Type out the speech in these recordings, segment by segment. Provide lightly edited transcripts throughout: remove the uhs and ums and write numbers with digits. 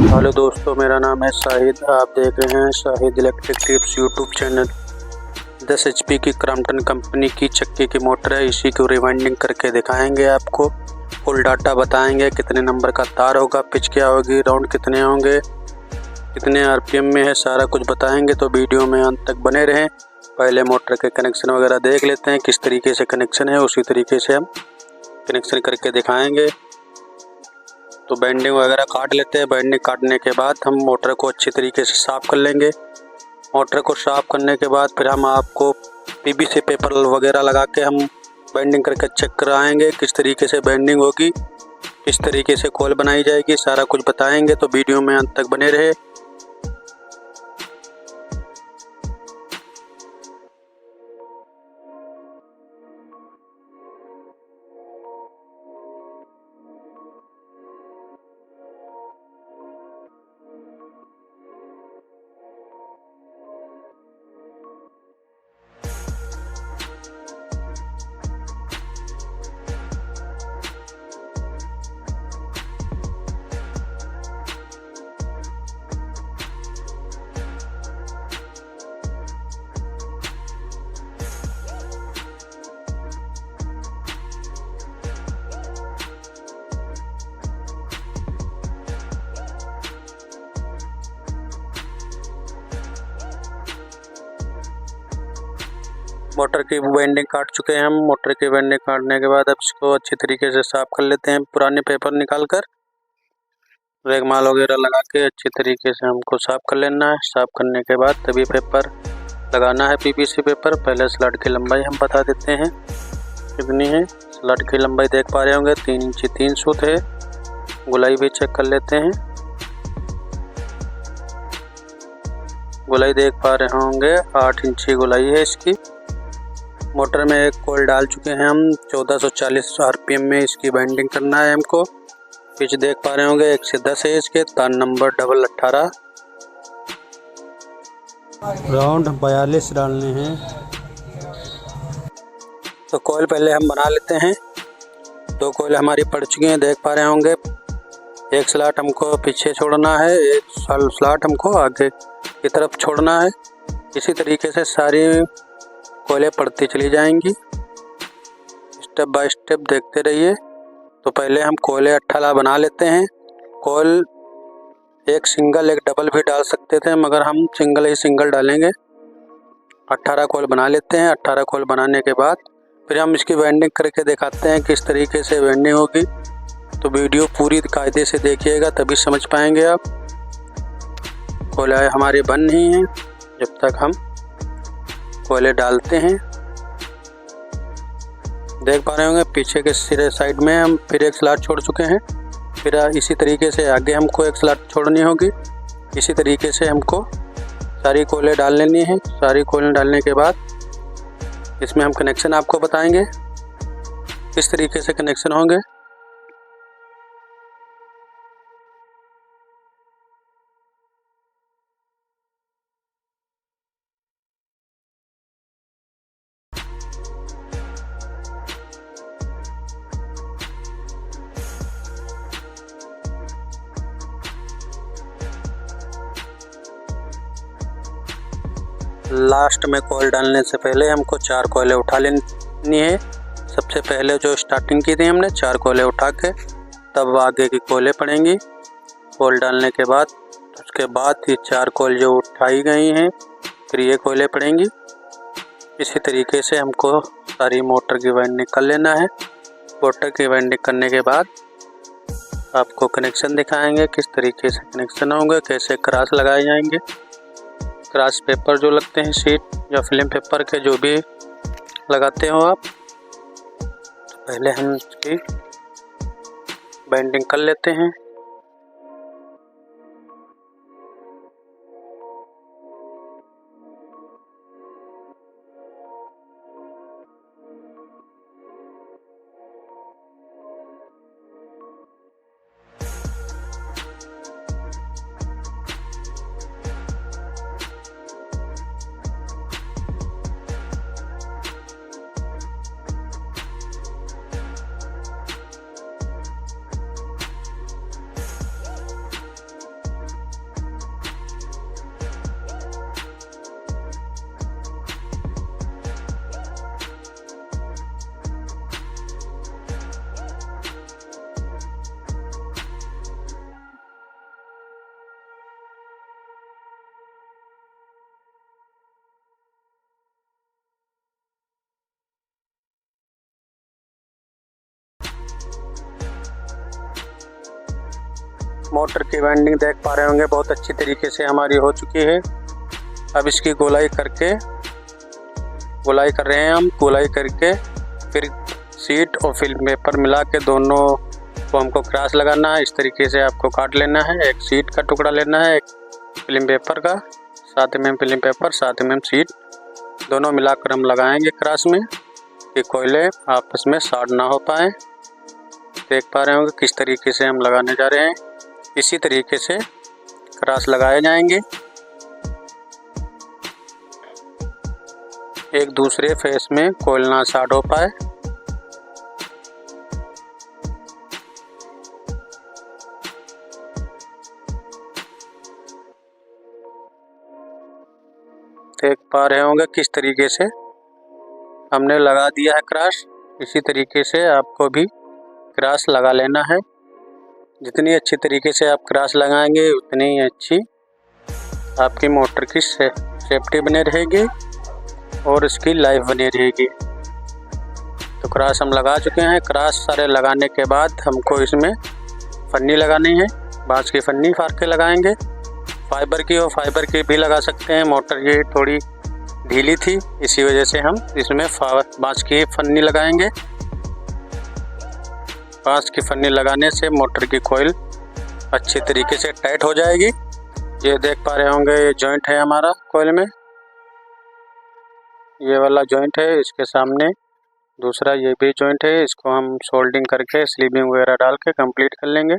Hello दोस्तों, मेरा नाम है शाहिद। आप देख रहे हैं Shahid electric tips YouTube channel. 10 HP की क्रॉम्पटन कंपनी की चक्की की मोटर है। इसी को रिवाइंडिंग करके दिखाएंगे आपको। फुल डाटा बताएंगे, कितने नंबर का तार होगा, पिच क्या होगी, राउंड कितने होंगे, कितने RPM में है, सारा कुछ बताएंगे। तो वीडियो में अंत तक बने रहें। पहले मोटर के कनेक्शन वगैरह देख लेते हैं, किस तरीके से कनेक्शन है, उसी तरीके से हम कनेक्शन करके दिखाएंगे। तो बैंडिंग वगैरह काट लेते हैं। बैंडिंग काटने के बाद हम मोटर को अच्छी तरीके से साफ़ कर लेंगे। मोटर को साफ़ करने के बाद फिर हम आपको PVC पेपर वगैरह लगा के हम बैंडिंग करके चेक कराएंगे, किस तरीके से बैंडिंग होगी, किस तरीके से कॉइल बनाई जाएगी, सारा कुछ बताएंगे। तो वीडियो में अंत तक बने रहे। मोटर की बैंडिंग काट चुके हैं हम। मोटर की बैंडिंग काटने के बाद अब इसको अच्छी तरीके से साफ़ कर लेते हैं। पुराने पेपर निकाल कर रेगमाल वगैरह लगा के अच्छी तरीके से हमको साफ़ कर लेना है। साफ़ करने के बाद तभी पेपर लगाना है, PVC पेपर। पहले स्लॉट की लंबाई हम बता देते हैं कितनी है। स्लॉट की लंबाई देख पा रहे होंगे 3 इंची 3 सूत है। गोलाई भी चेक कर लेते हैं। गोलाई देख पा रहे होंगे 8 इंची गोलाई है इसकी। मोटर में एक कॉइल डाल चुके हैं हम। 1440 RPM में इसकी बाइंडिंग करना है हमको। पिच देख पा रहे होंगे 1 से 10 है इसके। तार नंबर 18 राउंड 42 डालने हैं। तो कॉइल पहले हम बना लेते हैं। 2 कॉइल हमारी पड़ चुकी हैं, देख पा रहे होंगे। एक स्लॉट हमको पीछे छोड़ना है, एक स्लॉट हमको आगे की तरफ छोड़ना है। इसी तरीके से सारी कॉइलें पड़ती चली जाएंगी। स्टेप बाय स्टेप देखते रहिए। तो पहले हम कॉइलें 18 बना लेते हैं। कॉइल एक सिंगल एक डबल भी डाल सकते थे, मगर हम सिंगल डालेंगे। 18 कॉइल बना लेते हैं। 18 कॉइल बनाने के बाद फिर हम इसकी वेल्डिंग करके दिखाते हैं किस तरीके से वेल्डिंग होगी। तो वीडियो पूरी कायदे से देखिएगा, तभी समझ पाएंगे आप। कॉइलें हमारी बन नहीं हैं जब तक हम कॉइलें डालते हैं। देख पा रहे होंगे पीछे के सिरे साइड में हम फिर एक स्लॉट छोड़ चुके हैं। फिर इसी तरीके से आगे हमको एक स्लॉट छोड़नी होगी। इसी तरीके से हमको सारी कॉइलें डाल लेनी है। सारी कॉइलें डालने के बाद इसमें हम कनेक्शन आपको बताएंगे किस तरीके से कनेक्शन होंगे। लास्ट में कॉइल डालने से पहले हमको 4 कॉइलें उठा लेनी है। सबसे पहले जो स्टार्टिंग की थी हमने 4 कॉइलें उठा के तब आगे की कॉइलें पड़ेंगी। कॉइल डालने के बाद उसके बाद ये 4 कॉइल जो उठाई गई हैं फिर ये कॉइलें पड़ेंगी। इसी तरीके से हमको सारी मोटर की वाइंडिंग कर लेना है। मोटर की वाइंडिंग करने के बाद आपको कनेक्शन दिखाएंगे किस तरीके से कनेक्शन होंगे, कैसे क्रॉस लगाए जाएंगे। क्रॉस पेपर जो लगते हैं शीट या फिल्म पेपर के, जो भी लगाते हो आप। तो पहले हम इसकी बाइंडिंग कर लेते हैं। मोटर की वाइंडिंग देख पा रहे होंगे बहुत अच्छी तरीके से हमारी हो चुकी है। अब इसकी गोलाई कर रहे हैं हम। गोलाई करके फिर सीट और फिल्म पेपर मिला के दोनों को हमको क्रॉस लगाना है। इस तरीके से आपको काट लेना है। एक सीट का टुकड़ा लेना है, एक फिल्म पेपर का, 7 mm film paper, 7 mm seat, दोनों मिलाकर हम लगाएंगे क्रॉस में कि कोयले आपस में शॉर्ट ना हो पाए। देख पा रहे होंगे किस तरीके से हम लगाने जा रहे हैं। इसी तरीके से क्रॉस लगाए जाएंगे, एक दूसरे फेस में कोयल ना शॉर्ट हो पाए। देख पा रहे होंगे किस तरीके से हमने लगा दिया है क्रॉस। इसी तरीके से आपको भी क्रॉस लगा लेना है। जितनी अच्छी तरीके से आप क्रॉस लगाएंगे उतनी ही अच्छी आपकी मोटर की सेफ्टी बनी रहेगी और इसकी लाइफ बनी रहेगी। तो क्रॉस हम लगा चुके हैं। क्रॉस सारे लगाने के बाद हमको इसमें फन्नी लगानी है। बांस की फन्नी फाड़ के लगाएंगे, फाइबर की और फाइबर की भी लगा सकते हैं। मोटर ये थोड़ी ढीली थी, इसी वजह से हम इसमें बांस की फन्नी लगाएंगे। बांस की फन्नी लगाने से मोटर की कोयल अच्छी तरीके से टाइट हो जाएगी। ये देख पा रहे होंगे ये जॉइंट है हमारा कोयल में, ये वाला जॉइंट है। इसके सामने दूसरा ये भी जॉइंट है। इसको हम सोल्डिंग करके स्लीविंग वगैरह डाल के कंप्लीट कर लेंगे।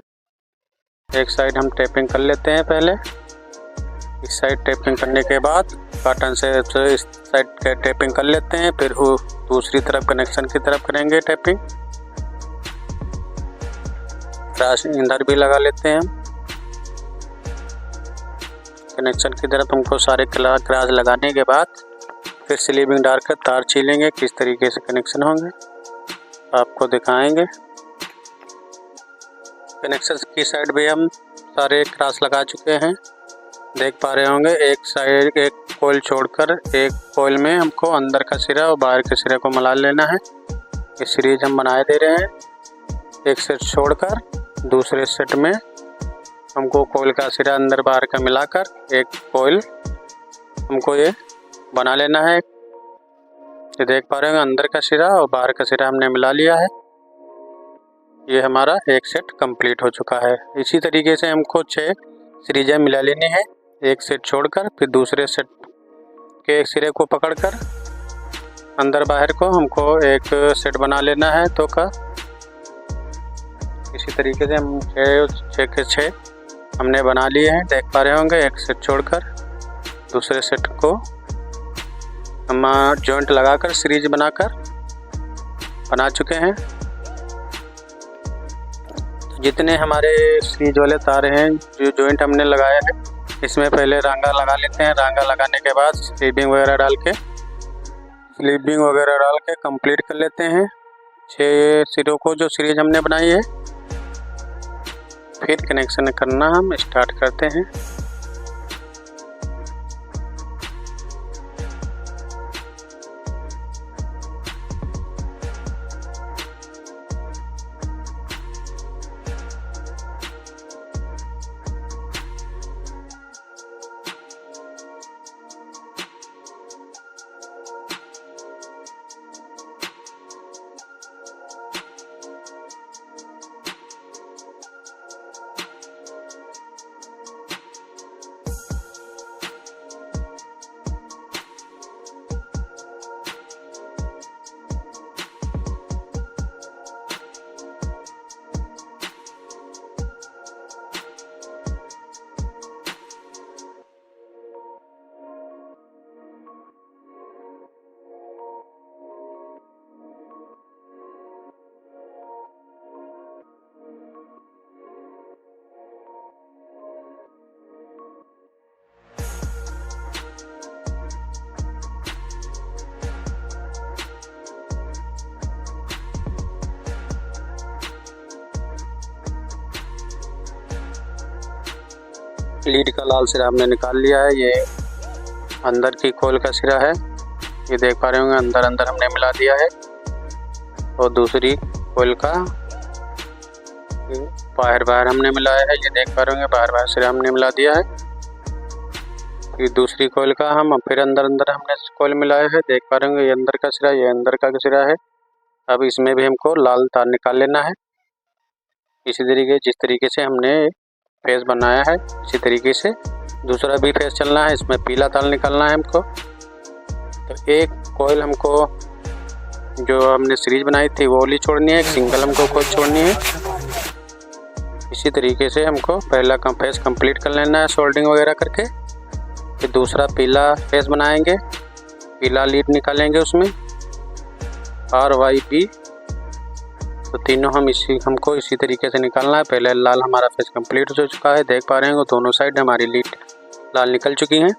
एक साइड हम टेपिंग कर लेते हैं पहले। इस साइड टेपिंग करने के बाद काटन से इस साइड के टेपिंग कर लेते हैं, फिर वो दूसरी तरफ कनेक्शन की तरफ करेंगे टेपिंग। क्रॉस इधर भी लगा लेते हैं। कनेक्शन की तरफ हमको सारे क्रॉस लगाने के बाद फिर स्लीविंग डालकर तार छीलेंगे। किस तरीके से कनेक्शन होंगे आपको दिखाएंगे। कनेक्शन की साइड भी हम सारे क्रॉस लगा चुके हैं। देख पा रहे होंगे एक साइड एक कोयल छोड़कर एक कोयल में हमको अंदर का सिरा और बाहर के सिरे को मिला लेना है। ये सीरीज हम बनाए दे रहे हैं। एक सेट छोड़कर दूसरे सेट में हमको कोयल का सिरा अंदर बाहर का मिलाकर एक कोयल हमको ये बना लेना है। ये देख पा रहे होंगे अंदर का सिरा और बाहर का सिरा हमने मिला लिया है। ये हमारा एक सेट कंप्लीट हो चुका है। इसी तरीके से हमको 6 सीरीजें मिला लेनी है। एक सेट छोड़कर फिर दूसरे सेट के एक सिरे को पकड़कर अंदर बाहर को हमको एक सेट बना लेना है। तो का इसी तरीके से हम 6 के 6 हमने बना लिए हैं। देख पा रहे होंगे एक सेट छोड़कर दूसरे सेट को हम जॉइंट लगाकर सीरीज बनाकर बना चुके हैं। जितने हमारे सीरीज वाले तार हैं जो जॉइंट हमने लगाया है, इसमें पहले रांगा लगा लेते हैं। रांगा लगाने के बाद स्लीविंग वगैरह डाल के कंप्लीट कर लेते हैं 6 सिरों को जो सीरीज हमने बनाई है। फिर कनेक्शन करना हम स्टार्ट करते हैं। लीड का लाल सिरा हमने निकाल लिया है। ये अंदर की कोयल का सिरा है। ये देख पा रहे होंगे अंदर हमने मिला दिया है और दूसरी कोयल का बाहर हमने मिलाया है, ये देख पा रहे होंगे बाहर सिरा हमने मिला दिया है। फिर दूसरी कॉइल का हम फिर अंदर हमने कॉइल मिलाया है, देख पा रहे होंगे ये अंदर का सिरा, ये अंदर का सिरा है। अब इसमें भी हमको लाल तार निकाल लेना है। इसी तरीके जिस तरीके से हमने फेस बनाया है इसी तरीके से दूसरा भी फेस चलना है। इसमें पीला तार निकालना है हमको। तो एक कॉइल हमको जो हमने सीरीज बनाई थी वो वाली छोड़नी है, एक सिंगल हमको कॉइल छोड़नी है। इसी तरीके से हमको पहला फेस कंप्लीट कर लेना है सोल्डिंग वगैरह करके। फिर दूसरा पीला फेस बनाएंगे, पीला लीड निकालेंगे उसमें RYB। तो तीनों हमको इसी तरीके से निकालना है। पहले लाल हमारा फेस कंप्लीट हो चुका है, देख पा रहे हैं दोनों साइड हमारी लीड लाल निकल चुकी हैं।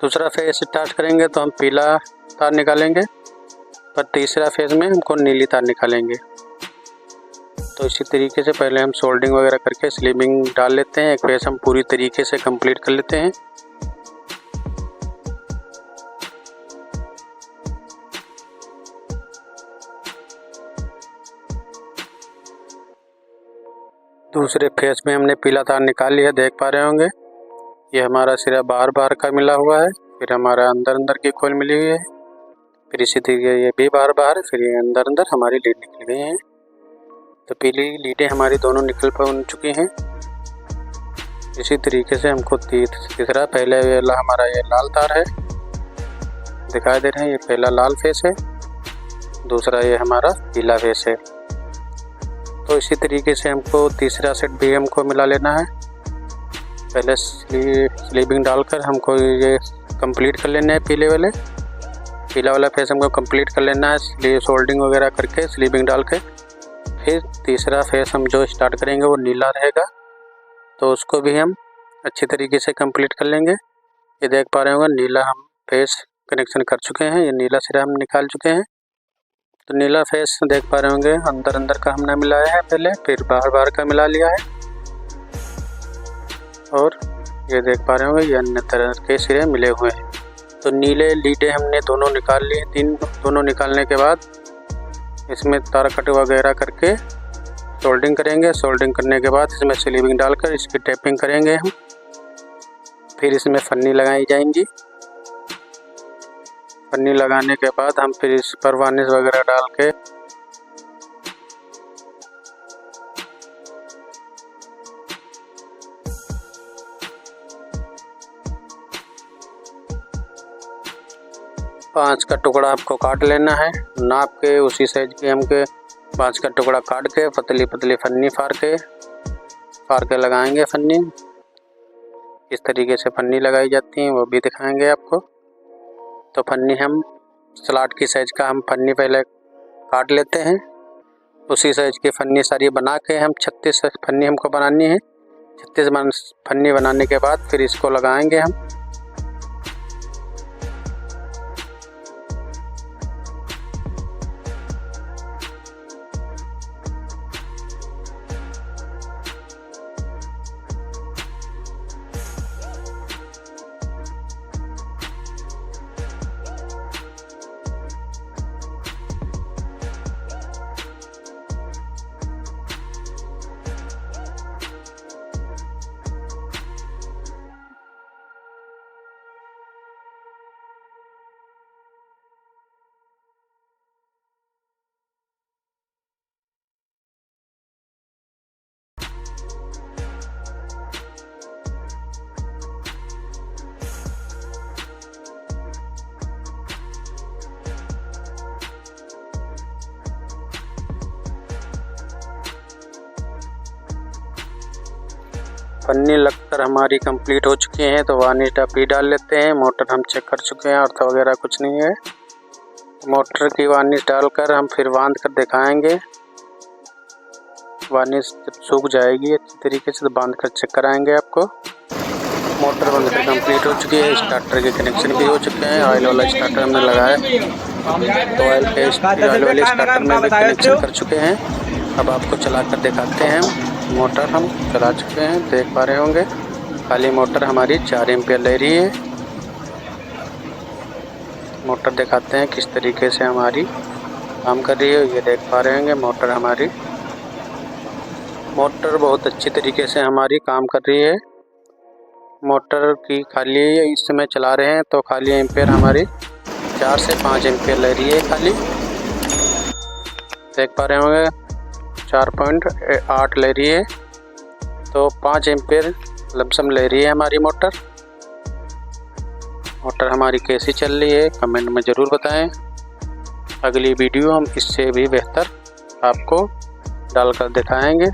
दूसरा फेस स्टार्ट करेंगे तो हम पीला तार निकालेंगे, पर तीसरा फेस में हमको नीली तार निकालेंगे। तो इसी तरीके से पहले हम सोल्डिंग वगैरह करके स्लीबिंग डाल लेते हैं। एक फेस हम पूरी तरीके से कंप्लीट कर लेते हैं। दूसरे फेस में हमने पीला तार निकाल लिया, देख पा रहे होंगे ये हमारा सिरा बाहर का मिला हुआ है। फिर हमारा अंदर की कॉइल मिली हुई है। फिर इसी तरीके ये भी बाहर, फिर ये अंदर हमारी लीड निकल गई हैं। तो पीली लीडें हमारी दोनों निकल बन चुकी हैं। इसी तरीके से हमको तीसरा पहले हमारा ये लाल तार है, दिखाई दे रहे हैं, ये पहला लाल फेस है, दूसरा ये हमारा पीला फेस है। तो इसी तरीके से हमको तीसरा सेट भी हमको मिला लेना है। पहले स्लीबिंग डालकर हमको ये कंप्लीट कर लेना है। पीला वाला फेस हमको कंप्लीट कर लेना है सोल्डिंग वगैरह करके स्लीबिंग डाल के। फिर तीसरा फेस हम जो स्टार्ट करेंगे वो नीला रहेगा, तो उसको भी हम अच्छी तरीके से कंप्लीट कर लेंगे। ये देख पा रहे होंगे नीला हम फेस कनेक्शन कर चुके हैं, ये नीला सिरा हम निकाल चुके हैं। तो नीला फेस देख पा रहे होंगे अंदर का हमने मिलाया है पहले, फिर बाहर का मिला लिया है। और ये देख पा रहे होंगे ये अन्य तरह के सिरे मिले हुए हैं। तो नीले लीडें हमने दोनों निकाल लिए। दोनों निकालने के बाद इसमें तार कट वगैरह करके सोल्डिंग करेंगे। सोल्डिंग करने के बाद इसमें स्लीबिंग डालकर इसकी टैपिंग करेंगे हम। फिर इसमें फन्नी लगाई जाएंगी। फन्नी लगाने के बाद हम फिर इस पर वार्निश वगैरह डाल के पाँच का टुकड़ा आपको काट लेना है नाप के, उसी साइज के हमके 5 का टुकड़ा काट के पतली फन्नी फाड़ के लगाएंगे। फन्नी इस तरीके से फन्नी लगाई जाती है, वो भी दिखाएंगे आपको। तो फन्नी हम स्लाट की साइज का हम फन्नी पहले काट लेते हैं। उसी साइज की फन्नी सारी बना के हम 36 फन्नी हमको बनानी है। 36 फन्नी बनाने के बाद फिर इसको लगाएंगे हम। पन्नी लगकर हमारी कंप्लीट हो चुकी है। तो वार्निश भी डाल लेते हैं। मोटर हम चेक कर चुके हैं, अर्थ वगैरह कुछ नहीं है। मोटर की वार्निश डालकर हम फिर बांध कर दिखाएंगे। वार्निश जब सूख जाएगी अच्छी तरीके से तो बांध कर चेक कराएंगे आपको। मोटर बनकर कंप्लीट हो चुकी है। स्टार्टर के कनेक्शन भी हो चुके हैं। ऑयल वाला स्टार्टर हमने लगाया, तो ऑयल वाले स्टार्टर में भी कनेक्शन कर चुके हैं। अब आपको चला कर दिखाते हैं। मोटर हम चला चुके हैं, देख पा रहे होंगे खाली मोटर हमारी 4 एम्पियर ले रही है। मोटर दिखाते हैं किस तरीके से हमारी काम कर रही है। ये देख पा रहे होंगे मोटर हमारी मोटर बहुत अच्छी तरीके से हमारी काम कर रही है। मोटर की खाली इस समय चला रहे हैं तो खाली एम्पेयर हमारी 4 से 5 एम्पेयर ले रही है। खाली देख पा रहे होंगे 4.8 ले रही है, तो 5 एम्पेयर लमसम ले रही है हमारी मोटर। मोटर हमारी कैसी चल रही है कमेंट में ज़रूर बताएं। अगली वीडियो हम इससे भी बेहतर आपको डालकर दिखाएंगे।